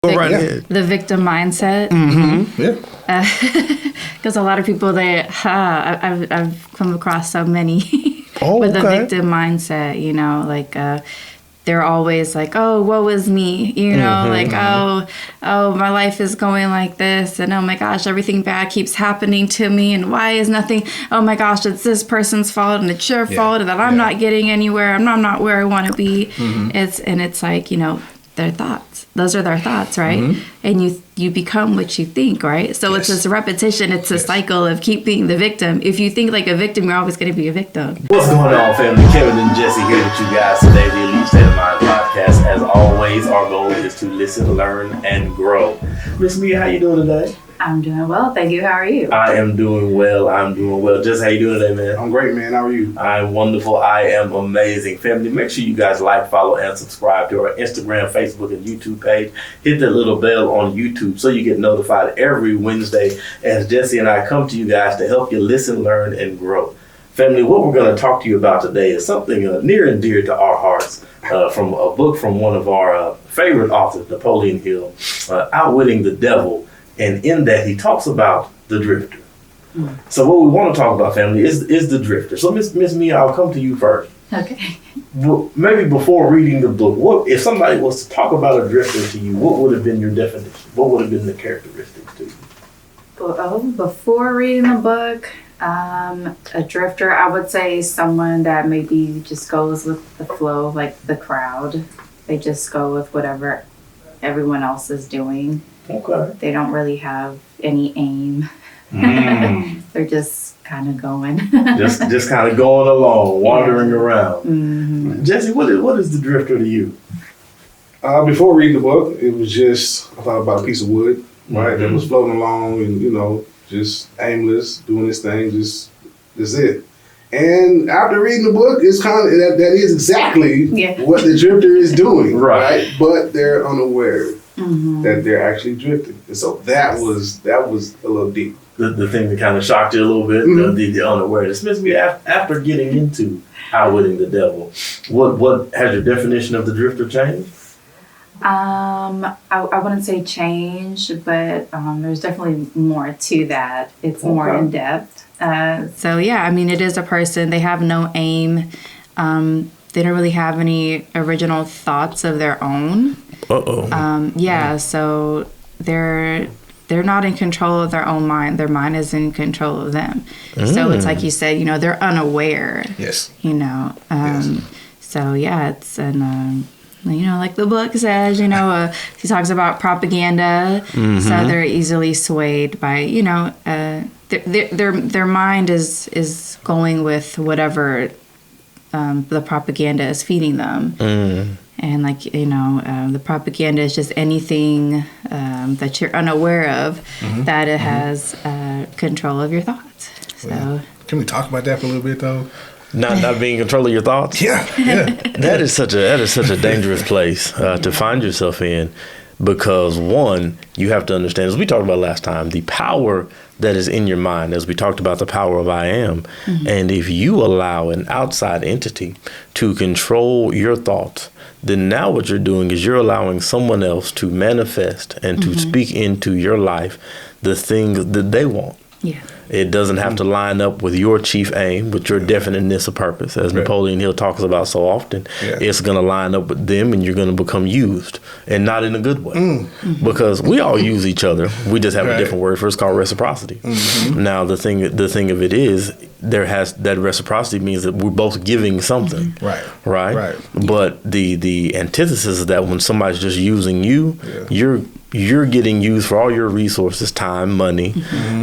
Go right ahead. The victim mindset. Mm-hmm. Yeah. Because a lot of people, I've come across so many with the okay. victim mindset, you know, like they're always like, oh, woe is me, you know, like, oh, my life is going like this, and oh my gosh, everything bad keeps happening to me, and why is nothing, oh my gosh, it's this person's fault, and it's your fault, and that I'm not getting anywhere, I'm not where I want to be. It's like, you know, their thoughts. Those are their thoughts, right? And you become what you think, right? So it's this repetition. It's a cycle of keep being the victim. If you think like a victim, you're always going to be a victim. What's going on, family? Kevin and Jesse here with you guys today, the Elite State of Mind podcast. As always, our goal is to listen, learn, and grow. Miss Mia, how you doing today? I'm doing well, thank you. How are you? I am doing well. Jesse, how you doing today, man? I'm great, man. How are you? I'm wonderful. I am amazing. Family, make sure you guys like, follow, and subscribe to our Instagram, Facebook, and YouTube page. Hit that little bell on YouTube so you get notified every Wednesday as Jesse and I come to you guys to help you listen, learn, and grow. Family, what we're going to talk to you about today is something near and dear to our hearts from a book from one of our favorite authors, Napoleon Hill, Outwitting the Devil. And in that, he talks about the drifter. So what we want to talk about, family, is the drifter. So Miss Mia, I'll come to you first. Okay. Well, maybe before reading the book, what if somebody was to talk about a drifter to you, what would have been your definition? What would have been the characteristics to you? Before reading the book, a drifter, I would say someone that maybe just goes with the flow, like the crowd. They just go with whatever everyone else is doing. Okay. They don't really have any aim. They're just kind of going. just kind of going along, wandering around. Jesse, what is the drifter to you? Before reading the book, it was just, I thought about a piece of wood, right? That was floating along and, you know, just aimless, doing this thing, just it. And after reading the book, it's kind of, that is exactly what the drifter is doing, right? But they're unaware that they're actually drifting. And so that was a little deep. The thing that kind of shocked you a little bit, the unawareness. Miss Me, after getting into Outwitting the Devil, what has your definition of the drifter changed? I wouldn't say change, but there's definitely more to that. It's more in depth. So yeah, I mean, it is a person. They have no aim. They don't really have any original thoughts of their own. So they're not in control of their own mind. Their mind is in control of them. So it's like you said, you know, they're unaware. Yes. You know. So yeah, it's you know, like the book says, you know, he talks about propaganda. So they're easily swayed by, you know, their mind is going with whatever the propaganda is feeding them. And like, you know, the propaganda is just anything that you're unaware of that it has control of your thoughts. So can we talk about that for a little bit though? Not being in control of your thoughts. Yeah. That is such a dangerous place to find yourself in, because one, you have to understand, as we talked about last time, the power that is in your mind, as we talked about the power of I am. And if you allow an outside entity to control your thoughts, then now what you're doing is you're allowing someone else to manifest and to speak into your life the things that they want. yeah. It doesn't have to line up with your chief aim, with your definiteness of purpose. As Napoleon Hill talks about so often, it's going to line up with them and you're going to become used, and not in a good way. Because we all use each other. We just have a different word for it. It's called reciprocity. Now, the thing of it is, that reciprocity means that we're both giving something. Right. But the antithesis is that when somebody's just using you, you're getting used for all your resources, time, money,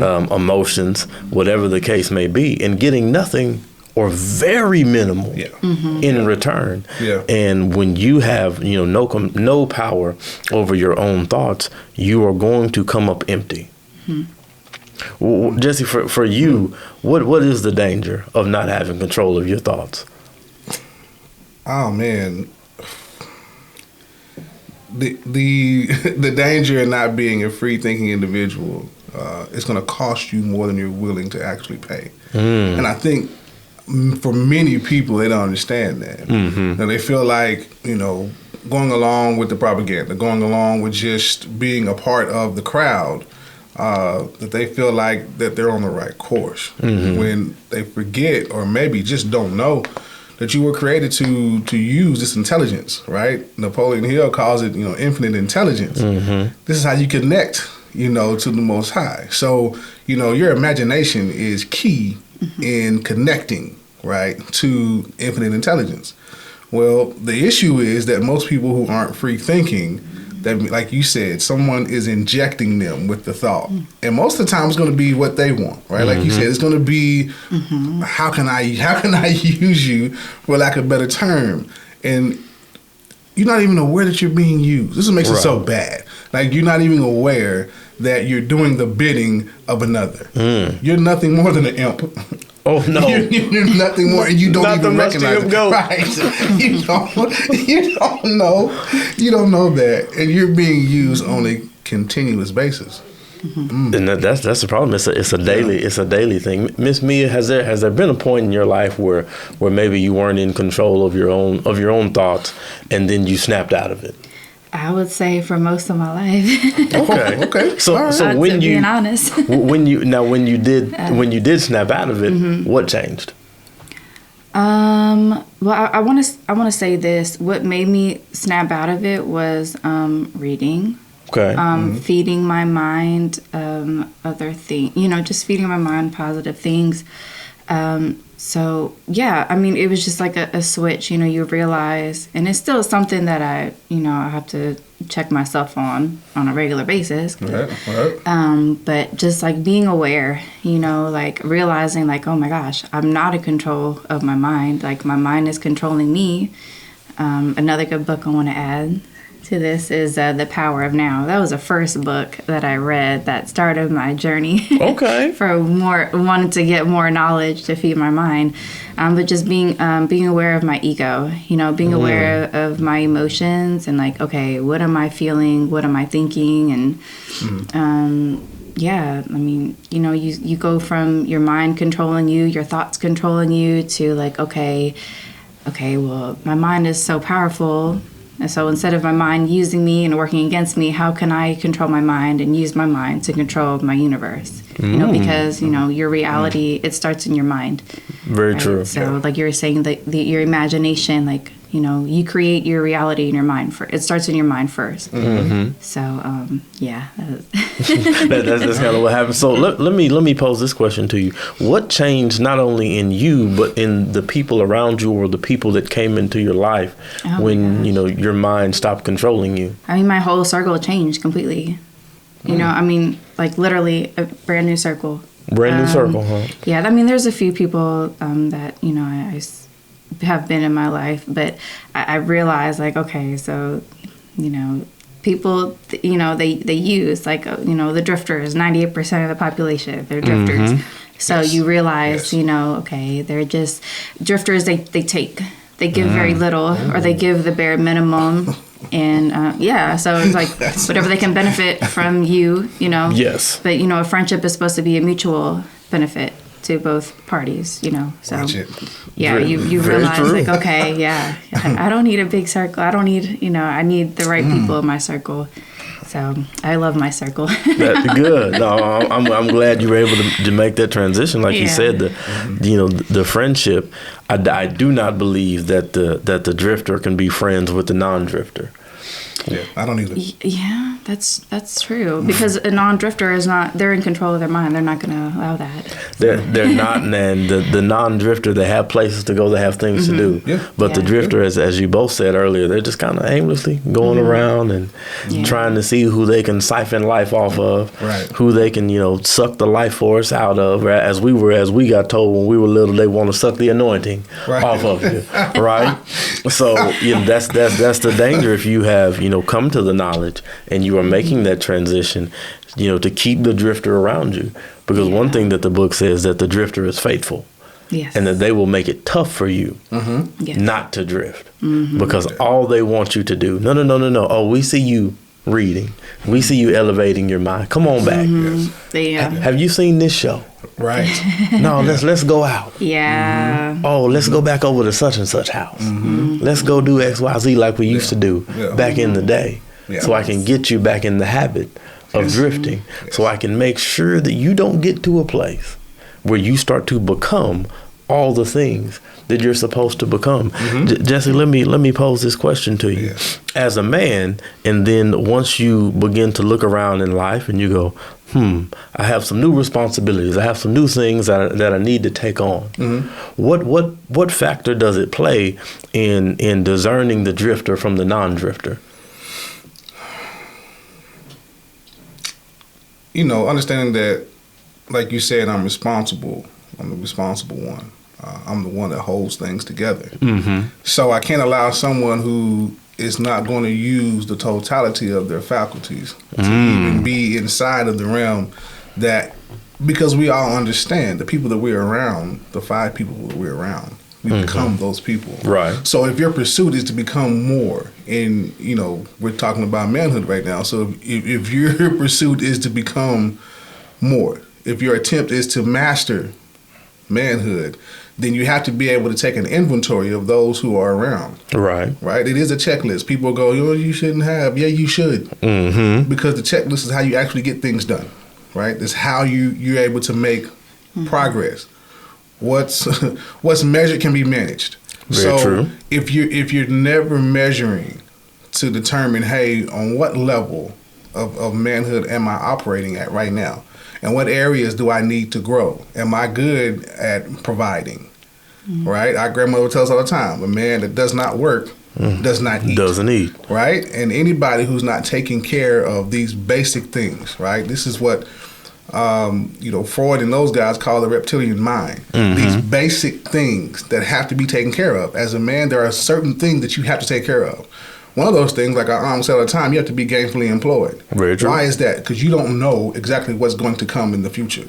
emotions, whatever the case may be, and getting nothing or very minimal in return. And when you have no power over your own thoughts, you are going to come up empty. Well, Jesse, for you, what is the danger of not having control of your thoughts? Oh man, the danger in not being a free thinking individual is going to cost you more than you're willing to actually pay. And I think for many people, they don't understand that. And they feel like going along with the propaganda, going along with just being a part of the crowd, that they feel like that they're on the right course when they forget or maybe just don't know that you were created to use this intelligence, right? Napoleon Hill calls it, infinite intelligence. This is how you connect, to the Most High. So, your imagination is key in connecting, right, to infinite intelligence. Well, the issue is that most people who aren't free thinking, that, like you said, someone is injecting them with the thought. And most of the time it's going to be what they want, right? Like you said, it's going to be, how can I use you, for lack of a better term? And you're not even aware that you're being used. This is what makes it so bad. Like, you're not even aware that you're doing the bidding of another. You're nothing more than an imp. Oh no! You're nothing more, and you don't even recognize it. Right? You don't know that, and you're being used on a continuous basis. And that's the problem. It's a daily thing. Miss Mia, has there been a point in your life where maybe you weren't in control of your own thoughts, and then you snapped out of it? I would say for most of my life. Okay. So when you, being honest, when you did snap out of it, what changed? Well, I want to say this. What made me snap out of it was reading. Okay. Feeding my mind other things. Just feeding my mind positive things. So yeah, I mean, it was just like a switch, you realize, and it's still something that I have to check myself on a regular basis. Right. But just like being aware, like realizing like, oh my gosh, I'm not in control of my mind. Like, my mind is controlling me. Another good book I want to add to this is The Power of Now. That was the first book that I read that started my journey. Okay. For wanting to get more knowledge to feed my mind, but just being aware of my ego. Being aware of my emotions and like, okay, what am I feeling? What am I thinking? And yeah, I mean, you go from your mind controlling you, your thoughts controlling you, to like, okay, well, my mind is so powerful. And so instead of my mind using me and working against me, how can I control my mind and use my mind to control my universe? Because, your reality, it starts in your mind. Very true. So like you were saying, your imagination, like, you create your reality in your mind. It starts in your mind first. So, yeah. That's kind of what happened. So let me pose this question to you. What changed not only in you, but in the people around you, or the people that came into your life when, your mind stopped controlling you? I mean, my whole circle changed completely. I mean, like literally a brand new circle. Brand new circle, huh? Yeah, I mean, there's a few people that, I have been in my life, but I realized like, okay, so, people, they use like, the drifters, 98% of the population, they're drifters. So you realize, okay, they're just drifters. They give very little, or they give the bare minimum. And so it's like whatever they can benefit from you, Yes. But a friendship is supposed to be a mutual benefit to both parties, So yeah, you realize like, okay, yeah, I don't need a big circle. I don't need, I need the right people in my circle. So I love my circle. That's good. No, I'm glad you were able to make that transition. Like you said, the friendship. I do not believe that the drifter can be friends with the non-drifter. Yeah, I don't either. Yeah, that's true. Because a non-drifter is not, they're in control of their mind. They're not going to allow that. They're not, and the non-drifter, they have places to go, they have things to do. Yeah. But the drifter, as you both said earlier, they're just kind of aimlessly going around and trying to see who they can siphon life off of, who they can, suck the life force out of. As we got told when we were little, they want to suck the anointing off of you, right? So that's the danger if you have, come to the knowledge and you are making that transition, to keep the drifter around you. Because one thing that the book says, that the drifter is faithful. Yes. And that they will make it tough for you not to drift. Because all they want you to do, no. Oh, we see you reading. We see you elevating your mind. Come on back. Yeah. Have you seen this show? Right. No, let's go out. Yeah. Oh, let's go back over to such and such house. Let's go do XYZ like we used to do back in the day. So I can get you back in the habit of drifting. So I can make sure that you don't get to a place where you start to become all the things that you're supposed to become. Jesse, let me pose this question to you. As a man, and then once you begin to look around in life and you go, I have some new responsibilities. I have some new things that I need to take on. What factor does it play in discerning the drifter from the non-drifter? You know, understanding that, like you said, I'm responsible. I'm the responsible one. I'm the one that holds things together. So I can't allow someone who is not going to use the totality of their faculties to even be inside of the realm that, because we all understand the people that we're around, the 5 people that we're around, we become those people. Right. So if your pursuit is to become more, and you know, we're talking about manhood right now. So if your pursuit is to become more, if your attempt is to master manhood, then you have to be able to take an inventory of those who are around. Right. Right. It is a checklist. People go, "Oh, you shouldn't have." Yeah, you should. Because the checklist is how you actually get things done. Right. It's how you're able to make progress. What's measured can be managed. Very true. If you're never measuring to determine, hey, on what level of manhood am I operating at right now? And what areas do I need to grow? Am I good at providing? Right? Our grandmother would tell us all the time, a man that does not work does not eat. Doesn't eat. Right? And anybody who's not taking care of these basic things, right? This is what Freud and those guys call the reptilian mind. These basic things that have to be taken care of. As a man, there are certain things that you have to take care of. One of those things, like our aunt said all the time, you have to be gainfully employed. Very true. Why is that? Because you don't know exactly what's going to come in the future,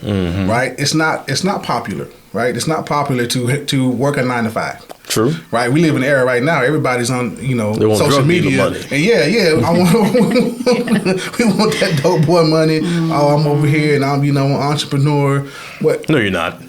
right? It's not popular, right? It's not popular to work a 9 to 5. True. Right. We live in an era right now. Everybody's on, social media. And I want we want that dope boy money. Oh, I'm over here and I'm, an entrepreneur. What? No, you're not.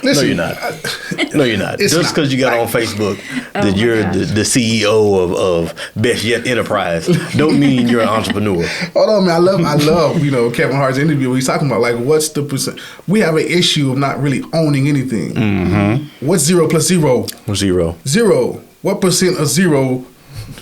Listen, no, you're not. No, you're not. Just because you got on Facebook that you're the CEO of Best Yet Enterprise don't mean you're an entrepreneur. Hold on, man. I love, Kevin Hart's interview where he's talking about, like, what's the percent. We have an issue of not really owning anything. What's 0 plus 0? 0. 0. What percent of 0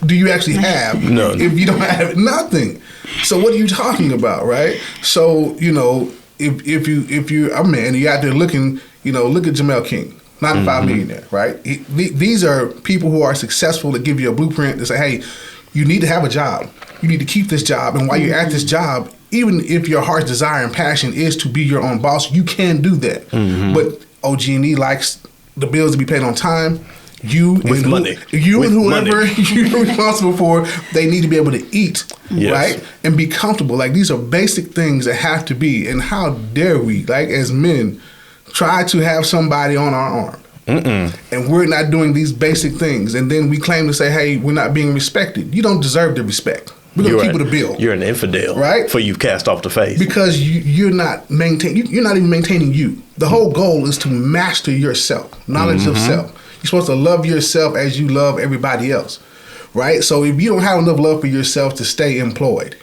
do you actually have? None. If you don't have nothing. So what are you talking about, right? So, if you're a man, you're out there looking, look at Jamel King, 95 millionaire, right? These are people who are successful that give you a blueprint to say, hey, you need to have a job. You need to keep this job. And while you're at this job, even if your heart's desire and passion is to be your own boss, you can do that. But OG&E likes the bills to be paid on time. You and whoever you're responsible for, they need to be able to eat, right? And be comfortable. Like, these are basic things that have to be. And how dare we, like, as men, try to have somebody on our arm. And we're not doing these basic things. And then we claim to say, hey, we're not being respected. You don't deserve the respect. We're going to keep it a bill. You're an infidel. Right? For you've cast off the face. Because you're not even maintaining you. The whole goal is to master yourself. Knowledge of self. You're supposed to love yourself as you love everybody else. Right? So if you don't have enough love for yourself to stay employed,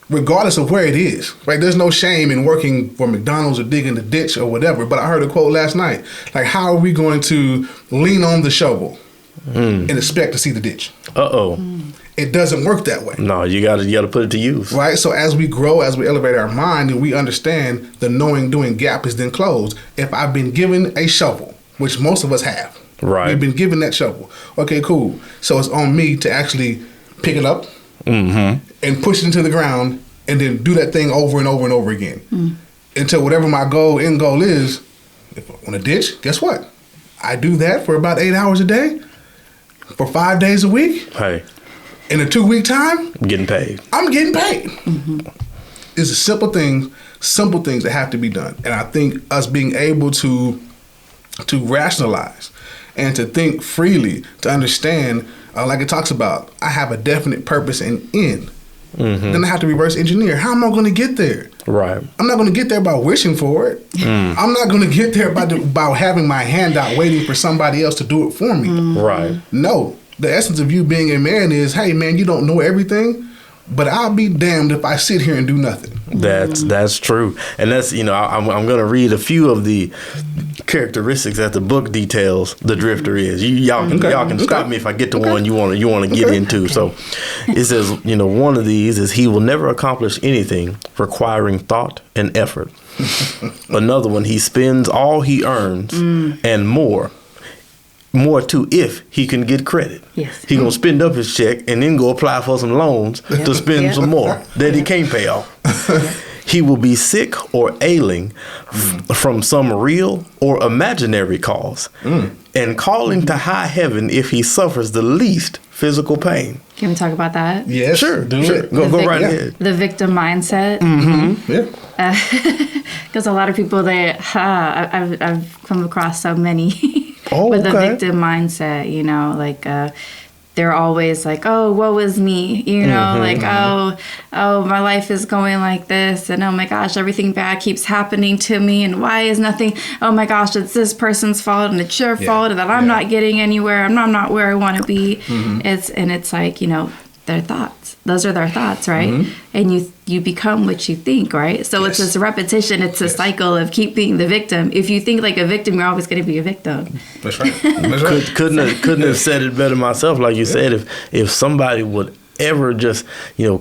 regardless of where it is, right? There's no shame in working for McDonald's or digging the ditch or whatever. But I heard a quote last night. Like, how are we going to lean on the shovel and expect to see the ditch? It doesn't work that way. No, you gotta put it to use. Right? So as we grow, as we elevate our mind, and we understand the knowing-doing gap is then closed. If I've been given a shovel, which most of us have, right? We've been given that shovel. Okay, cool. So it's on me to actually pick it up and push it into the ground and then do that thing over and over and over again until whatever my end goal is. If I want a ditch, guess what? I do that for about 8 hours a day for 5 days a week. Hey. In a 2-week time, I'm getting paid. It's a simple things that have to be done. And I think us being able to rationalize and to think freely, to understand, like it talks about, I have a definite purpose and end. then I have to reverse engineer. How am I going to get there? Right. I'm not going to get there by wishing for it. I'm not going to get there by having my hand out waiting for somebody else to do it for me. Right. No. The essence of you being a man is, hey, man, you don't know everything, but I'll be damned if I sit here and do nothing. That's true. And that's, I'm going to read a few of the characteristics that the book details the drifter is. Y'all can stop me if I get to one you want to get into. So it says, one of these is he will never accomplish anything requiring thought and effort. Another one, he spends all he earns and more too if he can get credit. Yes. He gonna spend up his check and then go apply for some loans to spend some more that he can't pay off. He will be sick or ailing from some real or imaginary cause and calling to high heaven if he suffers the least physical pain. Can we talk about that? Yes. Sure. Go right ahead. The victim mindset. Yeah. Because a lot of people, I've come across so many with the victim mindset, they're always like, oh, woe is me, oh, my life is going like this, and oh my gosh, everything bad keeps happening to me, and why is nothing, oh my gosh, it's this person's fault, and it's your fault, and that I'm not getting anywhere, and I'm not where I want to be. It's like, their thoughts. Those are their thoughts, right? And you become what you think, right? So it's this repetition. It's a cycle of keep being the victim. If you think like a victim, you're always going to be a victim. That's right. That's right. Couldn't have said it better myself. Like you said, if somebody would ever just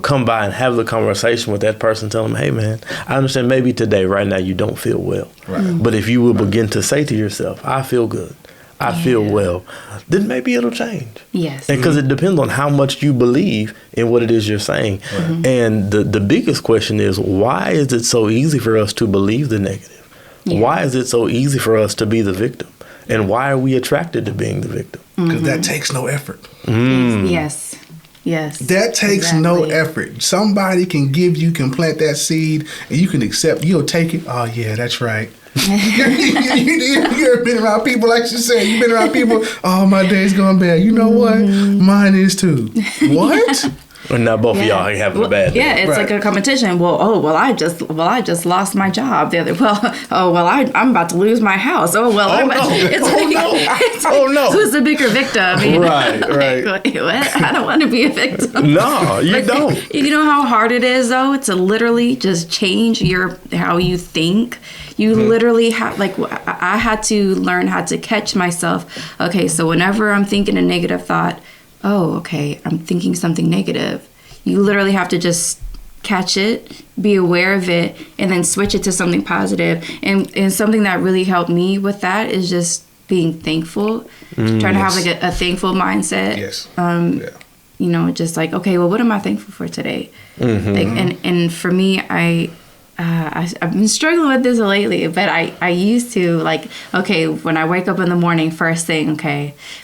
come by and have the conversation with that person, tell them, hey man, I understand maybe today right now you don't feel well, but if you will begin to say to yourself, I feel good, I feel well, then maybe it'll change. Yes. Because it depends on how much you believe in what it is you're saying. And the biggest question is, why is it so easy for us to believe the negative? Why is it so easy for us to be the victim? And why are we attracted to being the victim? Because that takes no effort. Yes. That takes no effort. Somebody can plant that seed, and you can accept, you'll take it. Oh yeah, that's right. You've been around people, like you said, you've been around people, oh, my day's going bad. You know what? Mine is too. What? And now both of y'all ain't having a bad day. Yeah, it's like a competition. I just lost my job. The other, I'm about to lose my house. No. Who's the bigger victim? Right. What? I don't want to be a victim. No, you don't. You know how hard it is, though, to literally just change how you think. You literally have, I had to learn how to catch myself. Okay, so whenever I'm thinking a negative thought, oh, okay, I'm thinking something negative. You literally have to just catch it, be aware of it, and then switch it to something positive. And something that really helped me with that is just being thankful, trying to have a thankful mindset. Yes. Just like, okay, well, what am I thankful for today? And for me, I've been struggling with this lately, but I used to when I wake up in the morning, first thing,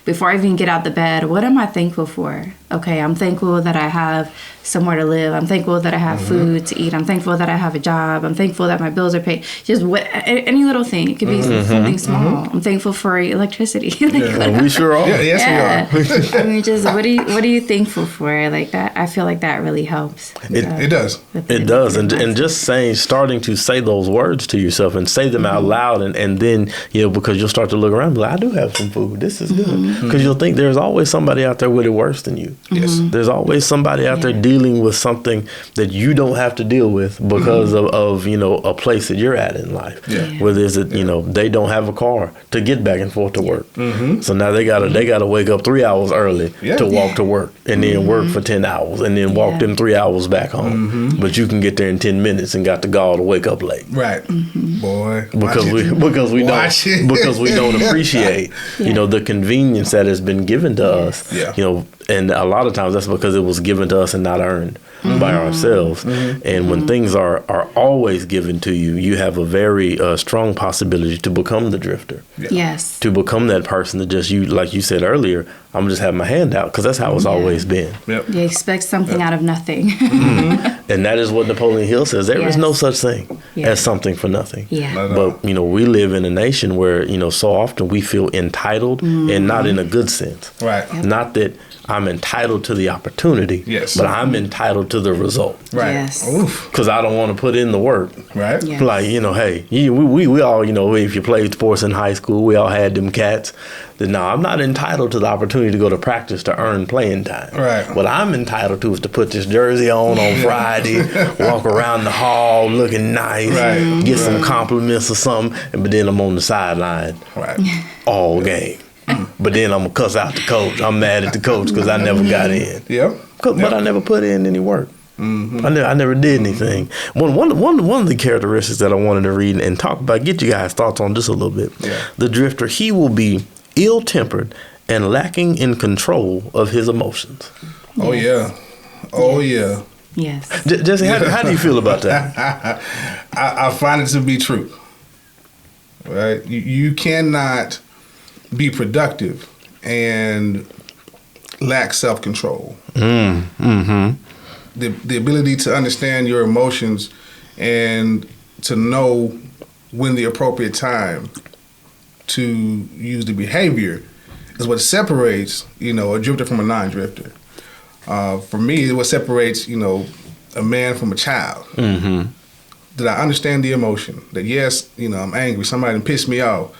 before I even get out the bed, what am I thankful for? Okay, I'm thankful that I have somewhere to live. I'm thankful that I have food to eat. I'm thankful that I have a job. I'm thankful that my bills are paid. Just any little thing. It could be something small. I'm thankful for electricity. We sure are. Yes, we are. I mean, just what are you thankful for? Like that, I feel like that really helps. It does. It does. And just starting to say those words to yourself and say them out loud, and then because you'll start to look around and be like, I do have some food. This is good. Because you'll think there's always somebody out there with it worse than you. Yes. There's always somebody out there dealing with something that you don't have to deal with because of a place that you're at in life. Whether it's they don't have a car to get back and forth to work. So now they gotta wake up 3 hours early to walk to work, and then work for 10 hours, and then walk them 3 hours back home. But you can get there in 10 minutes and got the gall to wake up late. Right. Boy. Because we don't appreciate the convenience that has been given to us. And a lot of times that's because it was given to us and not earned by ourselves. And when things are always given to you, you have a very strong possibility to become the drifter. Yes. To become that person that just, like you said earlier, I'm just having my hand out because that's how it's always been. You expect something out of nothing. And that is what Napoleon Hill says. There is no such thing as something for nothing. But, we live in a nation where, so often we feel entitled and not in a good sense. Right. Not that I'm entitled to the opportunity, but I'm entitled to the result. Right. Yes. Because I don't want to put in the work. Right. Yes. Like, hey, we all, if you played sports in high school, we all had them cats. That, no, I'm not entitled to the opportunity to go to practice to earn playing time. Right. What I'm entitled to is to put this jersey on Friday, walk around the hall looking nice, get some compliments or something, but then I'm on the sideline all game. But then I'm going to cuss out the coach. I'm mad at the coach because I never got in. But I never put in any work. I never did anything. One of the characteristics that I wanted to read and talk about, get you guys' thoughts on just a little bit. The drifter, he will be ill-tempered and lacking in control of his emotions. Oh, yeah. Oh, yeah. Yes. Jesse, how do you feel about that? I find it to be true. Right? You cannot be productive and lack self-control. The ability to understand your emotions and to know when the appropriate time to use the behavior is what separates, a drifter from a non-drifter. For me, what separates, a man from a child. That I understand the emotion. That yes, I'm angry. Somebody pissed me off.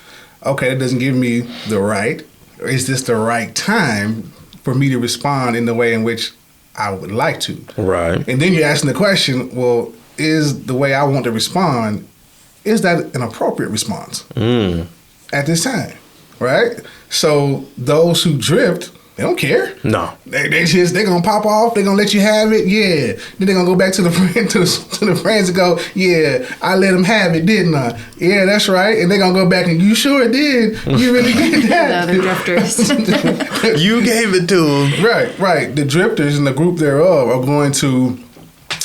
Okay, that doesn't give me the right. Or is this the right time for me to respond in the way in which I would like to? Right. And then you're asking the question, well, is the way I want to respond, is that an appropriate response at this time? Right? So those who drift, they don't care. No. They gonna pop off. They gonna let you have it. Yeah. Then they gonna go back to the friends and go, yeah, I let them have it, didn't I? Yeah, that's right. And they gonna go back and you sure did. You really did that. The other drifters. You gave it to them. Right. The drifters and the group thereof are going to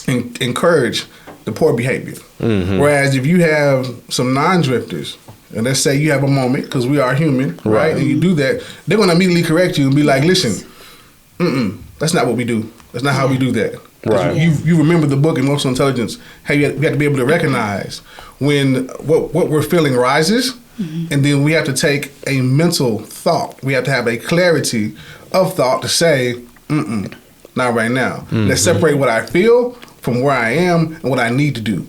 encourage the poor behavior. Whereas if you have some non-drifters, and let's say you have a moment, because we are human, right? And you do that, they're going to immediately correct you and be like, listen, that's not what we do. That's not how we do that. Right. You remember the book, Emotional Intelligence, how we have to be able to recognize when what we're feeling rises, and then we have to take a mental thought. We have to have a clarity of thought to say, not right now. Let's separate what I feel from where I am and what I need to do.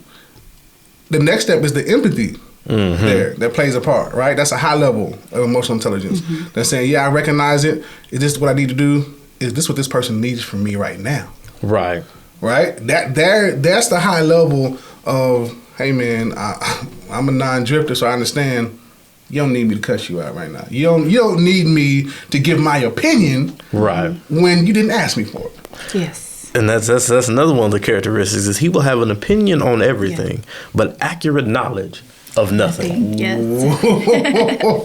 The next step is the empathy. There that plays a part, right? That's a high level of emotional intelligence. They're saying, yeah, I recognize it. Is this what I need to do? Is this what this person needs from me right now? Right. That's the high level of, hey man, I'm a non-drifter, so I understand you don't need me to cuss you out right now. You don't need me to give my opinion when you didn't ask me for it. Yes. And that's another one of the characteristics is he will have an opinion on everything, but accurate knowledge of nothing. Yes.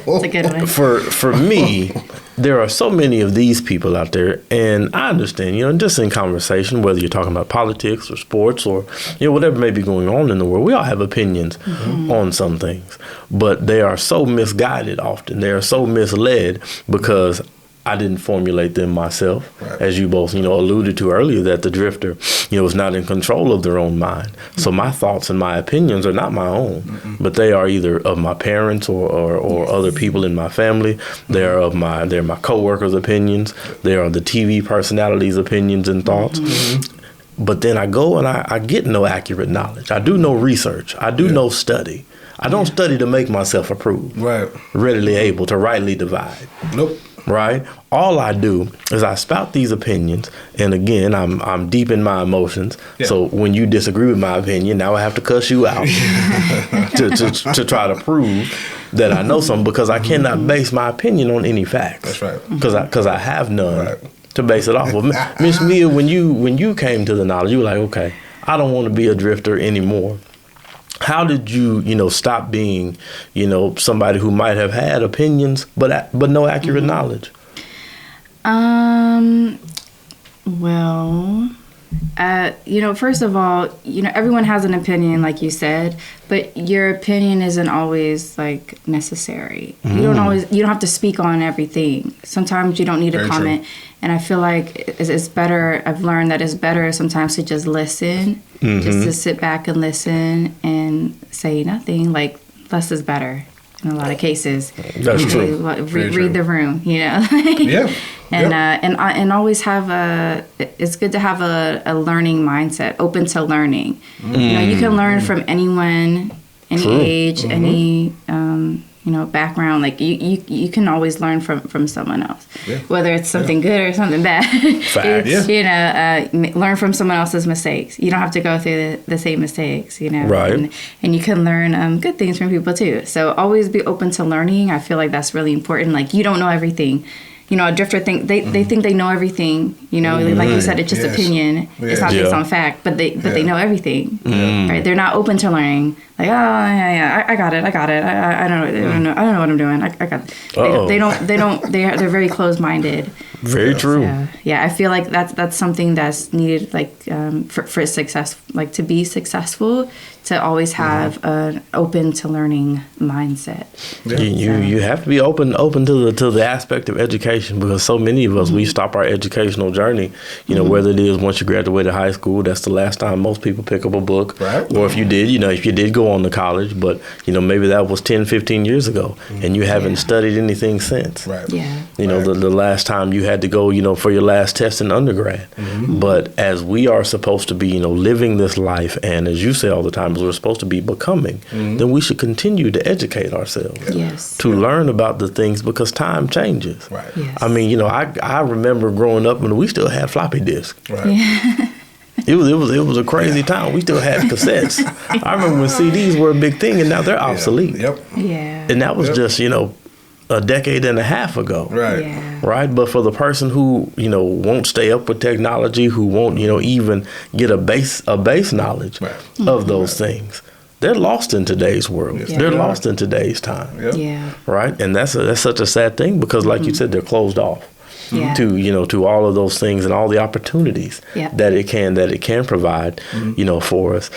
That's a good one. For me, there are so many of these people out there, and I understand, just in conversation, whether you're talking about politics or sports or, whatever may be going on in the world, we all have opinions on some things, but they are so misguided often. They are so misled because I didn't formulate them myself, as you both, alluded to earlier, that the drifter, is not in control of their own mind. So my thoughts and my opinions are not my own, but they are either of my parents or other people in my family. They're my coworkers' opinions. They are the TV personalities' opinions and thoughts. But then I go and I get no accurate knowledge. I do no research. I do no study. I don't study to make myself approved. Readily able to rightly divide. Right? All I do is I spout these opinions, and again, I'm deep in my emotions. So when you disagree with my opinion, now I have to cuss you out to try to prove that I know something, because I cannot base my opinion on any facts. That's right. Because I have none to base it off of. Miss Mia, when you came to the knowledge, you were like, okay, I don't want to be a drifter anymore. How did you, stop being, somebody who might have had opinions but no accurate knowledge? Well, first of all, everyone has an opinion, like you said, but your opinion isn't always like necessary. You don't have to speak on everything. Sometimes you don't need to comment. True. And I feel like it's better. I've learned that it's better sometimes to just listen, just to sit back and listen and say nothing. Like, less is better. in a lot of cases. That's true. Read the room, you know. Yeah. And always have it's good to have a learning mindset, open to learning. You know, you can learn from anyone, any age, any background. Like you can always learn from someone else, whether it's something good or something bad. Learn from someone else's mistakes. You don't have to go through the same mistakes, you know. Right. And you can learn good things from people too. So always be open to learning. I feel like that's really important. Like you don't know everything. You know, a drifter think they think they know everything. You know, like you said, it's just opinion. It's not based on fact, but they know everything. Right? They're not open to learning. Like, oh yeah, I got it. I don't know what I'm doing. I got it. They're very close minded. Very true. So, yeah, I feel like that's something that's needed, like for success, like to be successful, to always have an open to learning mindset. You have to be open to the aspect of education, because so many of us we stop our educational journey. You know, whether it is once you graduated high school, that's the last time most people pick up a book, right? Or if you did go on to college, but maybe that was 10, 15 years ago, and you haven't studied anything since. Right. Yeah. The last time you had to go, for your last test in undergrad. But as we are supposed to be, living this life, and as you say all the time, as we're supposed to be becoming, then we should continue to educate ourselves. Yes. To learn about the things, because time changes. Right. Yes. I mean, I remember growing up when we still had floppy disks. Right. Yeah. It was a crazy time. We still had cassettes. I remember when CDs were a big thing, and now they're obsolete. Yep. Yeah. And that was just, a decade and a half ago. Right. Yeah. Right. But for the person who, won't stay up with technology, who won't, even get a base knowledge of those things, they're lost in today's world. Yes, they're lost in today's time. Yep. Yeah. Right. And that's such a sad thing, because like you said, they're closed off. Yeah. To all of those things and all the opportunities Yeah. that it can provide, for us.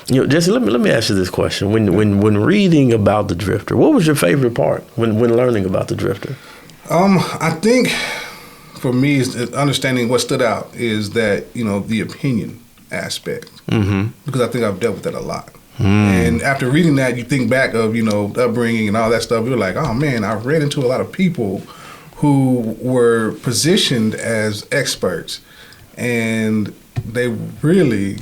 Jesse, let me ask you this question. When reading about the drifter, what was your favorite part when learning about the drifter? I think for me, is understanding what stood out is that, the opinion aspect, because I think I've dealt with that a lot. And after reading that, you think back of, upbringing and all that stuff. You're like, oh man, I ran into a lot of people who were positioned as experts, and they were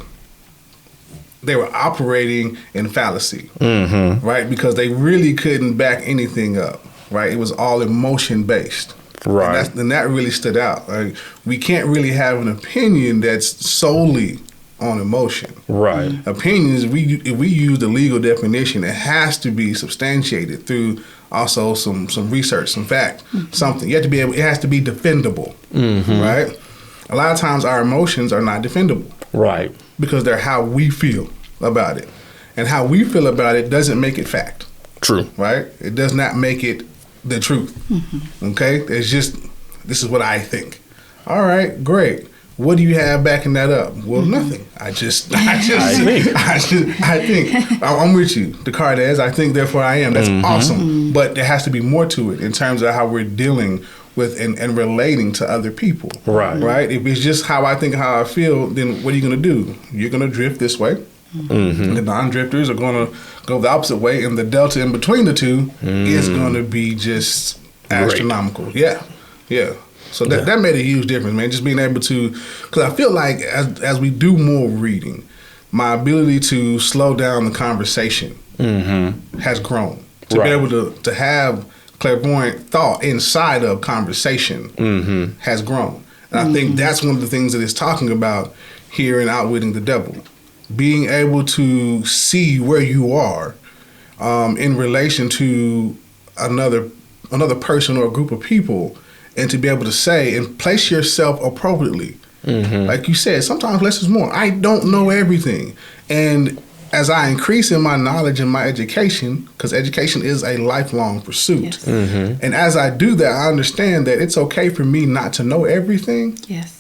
operating in fallacy, right? Because they really couldn't back anything up, right? It was all emotion based. Right. And that really stood out. Like, we can't really have an opinion that's solely on emotion. Right. Opinions, if we use the legal definition, it has to be substantiated through also some research, some fact, something. You have to be able. It has to be defendable, right? A lot of times our emotions are not defendable, right? Because they're how we feel about it, and how we feel about it doesn't make it fact. True. Right? It does not make it the truth. Okay? It's just, this is what I think. All right, great. What do you have backing that up? Well, nothing. I think. I'm with you. Descartes is, I think, therefore I am. That's awesome. But there has to be more to it in terms of how we're dealing with and relating to other people. Right. Right? If it's just how I think, how I feel, then what are you going to do? You're going to drift this way. The non-drifters are going to go the opposite way, and the delta in between the two is going to be just astronomical. Great. Yeah. So that made a huge difference, man. Just being able to, because I feel like as we do more reading, my ability to slow down the conversation has grown. To be able to have clairvoyant thought inside of conversation has grown. And I think that's one of the things that it's talking about here in Outwitting the Devil. Being able to see where you are in relation to another person or a group of people, and to be able to say and place yourself appropriately. Like you said, sometimes less is more. I don't know everything. And as I increase in my knowledge and my education, because education is a lifelong pursuit, and as I do that, I understand that it's okay for me not to know everything.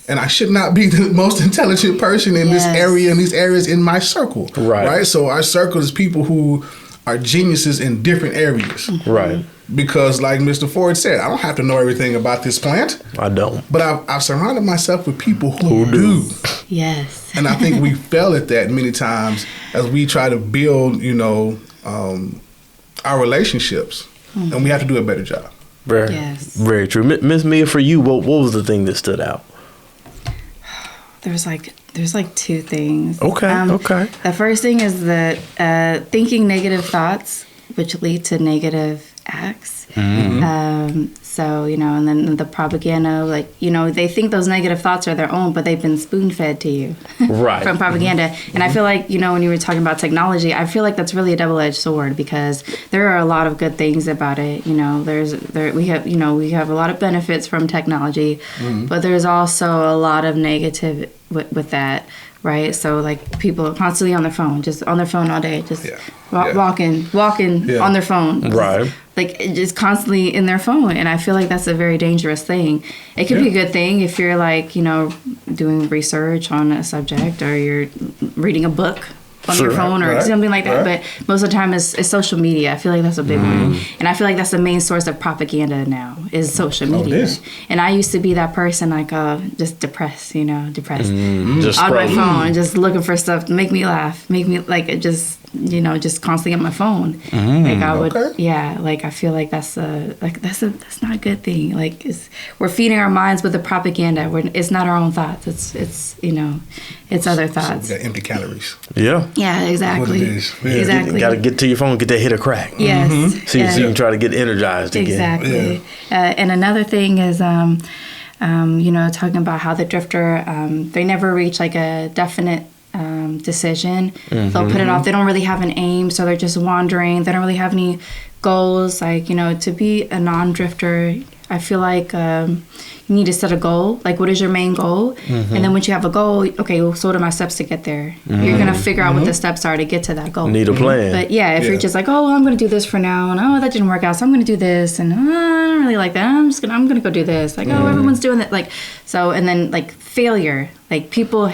And I should not be the most intelligent person in this area and these areas in my circle. Right. So our circle is people who are geniuses in different areas. Right. Because like Mr. Ford said, I don't have to know everything about this plant. I don't. But I've surrounded myself with people who do. Yes. And I think we fail at that many times as we try to build, our relationships, and we have to do a better job. Very true. Miss Mia, for you, what was the thing that stood out? There's like two things. Okay. The first thing is that thinking negative thoughts, which lead to negative acts. So, and then the propaganda, they think those negative thoughts are their own, but they've been spoon-fed to you from propaganda. And I feel like, when you were talking about technology, I feel like that's really a double-edged sword, because there are a lot of good things about it. We have a lot of benefits from technology, but there's also a lot of negative with that. Right, so people are constantly on their phone, just on their phone all day, just walking on their phone, right? Just constantly in their phone, and I feel like that's a very dangerous thing. It could be a good thing if you're doing research on a subject, or you're reading a book on your phone or something like that. But most of the time it's social media. I feel like that's a big one. And I feel like that's the main source of propaganda now is social media. And I used to be that person just depressed, just on my phone, just looking for stuff to make me laugh, make me just constantly on my phone. I feel like that's not a good thing. We're feeding our minds with the propaganda. It's not our own thoughts. It's other thoughts. So we got empty calories. Yeah, exactly. What it is. Yeah. Exactly. You got to get to your phone, get that hit or crack. Yes. So you can try to get energized again. Exactly. And another thing is, talking about how the drifter, they never reach a definite decision. They'll put it off. They don't really have an aim, so they're just wandering. They don't really have any goals. To be a non-drifter, I feel like you need to set a goal. What is your main goal? And then once you have a goal, okay, well, so what are my steps to get there? You're going to figure out what the steps are to get to that goal. Need a plan. But if you're just I'm going to do this for now, and that didn't work out, so I'm going to do this, and I don't really like that. I'm going to go do this. Everyone's doing that. And then failure. People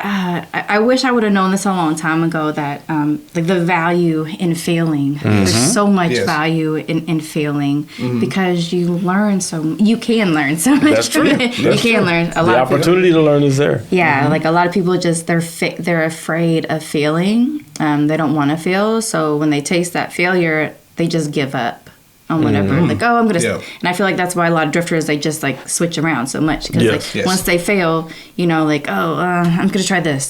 I wish I would have known this a long time ago that the value in failing. There's so much value in failing because you can learn so much. That's true. You can learn a lot. The opportunity to learn is there. Yeah, a lot of people just they're afraid of failing. They don't want to fail, so when they taste that failure, they just give up on whatever. I'm gonna and I feel like that's why a lot of drifters, they just switch around so much, because once they fail, I'm gonna try this,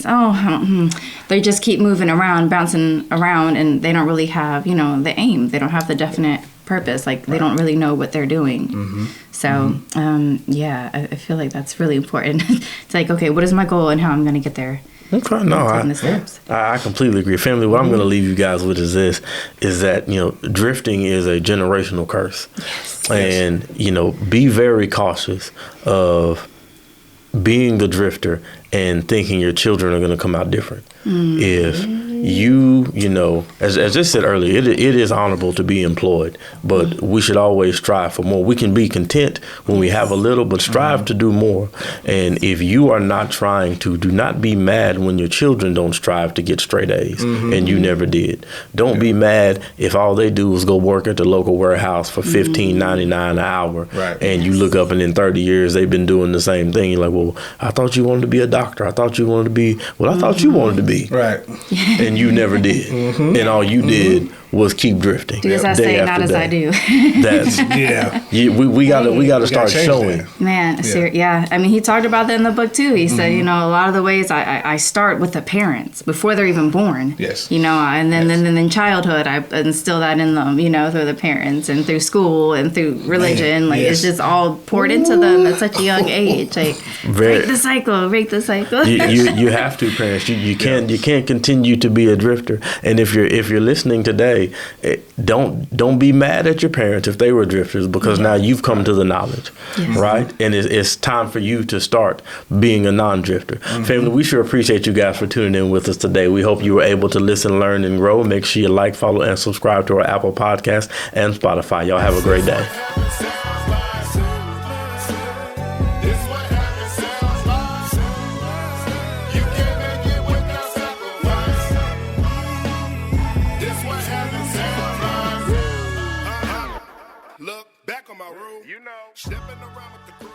they just keep moving around, bouncing around, and they don't really have the aim. They don't have the definite purpose. They don't really know what they're doing. So I feel like that's really important. It's okay, what is my goal and how I'm gonna get there? Okay, no, I completely agree. Family, what I'm going to leave you guys with is this, is that, drifting is a generational curse. Yes. And, be very cautious of being the drifter and thinking your children are going to come out different. If you, as I said earlier, it is honorable to be employed, but we should always strive for more. We can be content when we have a little, but strive to do more. And if you are not trying to, do not be mad when your children don't strive to get straight A's and you never did. Don't be mad if all they do is go work at the local warehouse for $15.99 an hour, and you look up and in 30 years they've been doing the same thing. You're like, well, I thought you wanted to be a doctor. I thought you wanted to be, I thought you wanted to be. Right. And you never did. And all you did was keep drifting. Do as I say, not as I do. That's we gotta start showing. That. Man, I mean, he talked about that in the book too. He said, a lot of the ways I start with the parents before they're even born. Yes. And then childhood, I instill that in them. Through the parents and through school and through religion. It's just all poured into them at such a young age. Break the cycle. You have to, parents. You can't continue to be a drifter. And if you're listening today, don't be mad at your parents if they were drifters, because now you've come to the knowledge, right? And it's time for you to start being a non-drifter. Family, we sure appreciate you guys for tuning in with us today. We hope you were able to listen, learn, and grow. Make sure you like, follow, and subscribe to our Apple Podcast and Spotify. Y'all have a great day. Look back on my room, stepping around with the crew.